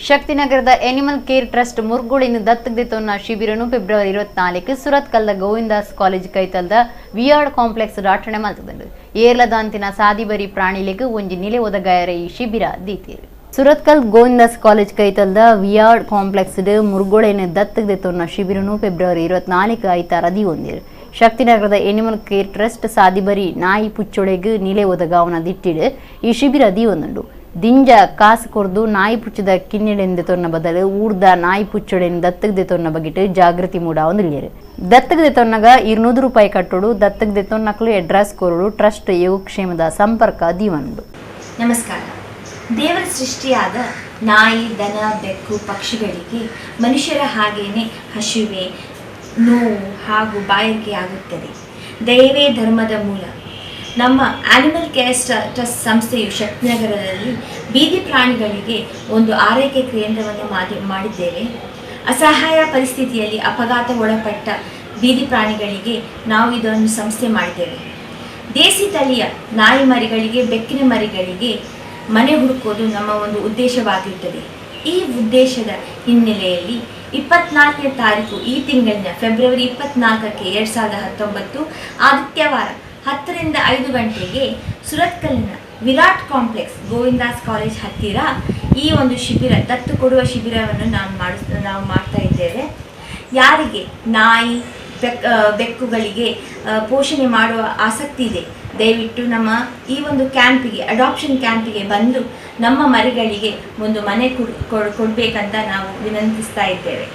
ಶಕ್ತಿನಗರದ animal care trust ಮುರ್ಗುಳಿನ ದತ್ತಗದೆತೊನ್ನ ಶಿಬಿರನು ಫೆಬ್ರವರಿ 24 ಸುರತ್ಕಲ್ದ ಗೋವಿಂದಾಸ್ ಕಾಲೇಜ್ ಕೈತಲ್ದ ವಿಯಾರ್ಡ್ ಕಾಂಪ್ಲೆಕ್ಸ್ ರಾಟಣೆ ಮಲ್ತದಂಡು ಏರ್ಲದಾಂತಿನ ಸಾದಿಬರಿ ಪ್ರಾಣಿಲೆಗ್ ಒಂಜಿ ನಿಲೆ ಒದಗಾಯರ ಈ ಶಿಬಿರ ದೀತೀರು. ಸುರತ್ಕಲ್ ಗೋವಿಂದಾಸ್ ಕಾಲೇಜ್ ಕೈತಲ್ದ ವಿಯಾರ್ಡ್ ಕಾಂಪ್ಲೆಕ್ಸ್ ಮುರ್ಗುಳಿನ ದತ್ತಗದೆತೊನ್ನ ಶಿಬಿರನು ಫೆಬ್ರವರಿ 24 ಐತಾರ ದಿವೊಂದಿರು. ಶಕ್ತಿನಗರದ ಎನಿಮಲ್ ಕೇರ್ ಟ್ರಸ್ಟ್ ಸಾದಿಬರಿ ನಾಯಿ ಪುಚ್ಚೊಳೆಗ್ ನಿಲೆ ಒದಗಾವನ ದಿಟ್ಟಿಡು ಈ ಶಿಬಿರ ದಿವೊಂದುಂಡು. ದಿಂಜ ಕಾಸು ಕೊರ್ದು ನಾಯಿ ಪುಚ್ಚದ ಕಿನ್ನೆಡೆಂದು ತೊನ್ನ ಬದಲು ಊರ್ದ ನಾಯಿ ಪುಚ್ಚೊಡೆನ್ ದತ್ತಗದೆ ತೊನ್ನ ಬಗಿಟ್ಟು ಜಾಗೃತಿ ಮೂಡಾವೊಂದಿಲ್ಲೇರು. ದತ್ತಗದೆ ತೊನ್ನಗ 200 ರೂಪಾಯಿ ಕಟ್ಟೋಡು ದತ್ತಗದೆ ತೊನ್ನಕ್ಲು ಅಡ್ರೆಸ್ ಕೊರಡು ಟ್ರಸ್ಟ್ ಯೋಗಕ್ಷೇಮದ ಸಂಪರ್ಕ ದೀವನುಂಡು. ನಮಸ್ಕಾರ. ದೇವರ ಸೃಷ್ಟಿಯಾದ ನಾಯಿ, ದನ, ಬೆಕ್ಕು, ಪಕ್ಷಿಗಳಿಗೆ ಮನುಷ್ಯರ ಹಾಗೇನೆ ಹಸಿವೆ, ನೋವು ಹಾಗೂ ಬಾಯಾರಿಕೆ ಆಗುತ್ತದೆ. ದಯವೇ ಧರ್ಮದ ಮೂಲ. ನಮ್ಮ ಆನಿಮಲ್ ಕೇರ್ ಟ್ರಸ್ಟ್ ಸಂಸ್ಥೆಯು ಶಕ್ತಿನಗರದಲ್ಲಿ ಬೀದಿ ಪ್ರಾಣಿಗಳಿಗೆ ಒಂದು ಆರೈಕೆ ಕೇಂದ್ರವನ್ನು ಮಾಡಿದ್ದೇವೆ. ಅಸಹಾಯ ಪರಿಸ್ಥಿತಿಯಲ್ಲಿ ಅಪಘಾತ ಒಳಪಟ್ಟ ಬೀದಿ ಪ್ರಾಣಿಗಳಿಗೆ ನಾವು ಇದೊಂದು ಸಂಸ್ಥೆ ಮಾಡಿದ್ದೇವೆ. ದೇಸಿ ತಳಿಯ ನಾಯಿ ಮರಿಗಳಿಗೆ, ಬೆಕ್ಕಿನ ಮರಿಗಳಿಗೆ ಮನೆ ಹುಡುಕೋದು ನಮ್ಮ ಒಂದು ಉದ್ದೇಶವಾಗಿರುತ್ತದೆ. ಈ ಉದ್ದೇಶದ ಹಿನ್ನೆಲೆಯಲ್ಲಿ 24ನೇ ತಾರೀಕು ಈ ತಿಂಗಳಿನ ಫೆಬ್ರವರಿ 24ಕ್ಕೆ 2019 ಆದಿತ್ಯವಾರ 10 ರಿಂದ 5 ಗಂಟೆಗೆ ಸುರತ್ಕಲ್ಲಿನ ವಿರಾಟ್ ಕಾಂಪ್ಲೆಕ್ಸ್ ಗೋವಿಂದಾಸ್ ಕಾಲೇಜ್ ಹತ್ತಿರ ಈ ಒಂದು ಶಿಬಿರ, ದತ್ತು ಕೊಡುವ ಶಿಬಿರವನ್ನು ನಾವು ಮಾಡ್ತಾ ಇದ್ದೇವೆ. ಯಾರಿಗೆ ನಾಯಿ, ಬೆಕ್ಕುಗಳಿಗೆ ಪೋಷಣೆ ಮಾಡುವ ಆಸಕ್ತಿ ಇದೆ, ದಯವಿಟ್ಟು ನಮ್ಮ ಈ ಒಂದು ಕ್ಯಾಂಪಿಗೆ, ಅಡಾಪ್ಷನ್ ಕ್ಯಾಂಪಿಗೆ ಬಂದು ನಮ್ಮ ಮರಿಗಳಿಗೆ ಒಂದು ಮನೆ ಕೊಡಬೇಕಂತ ನಾವು ವಿನಂತಿಸ್ತಾ ಇದ್ದೇವೆ.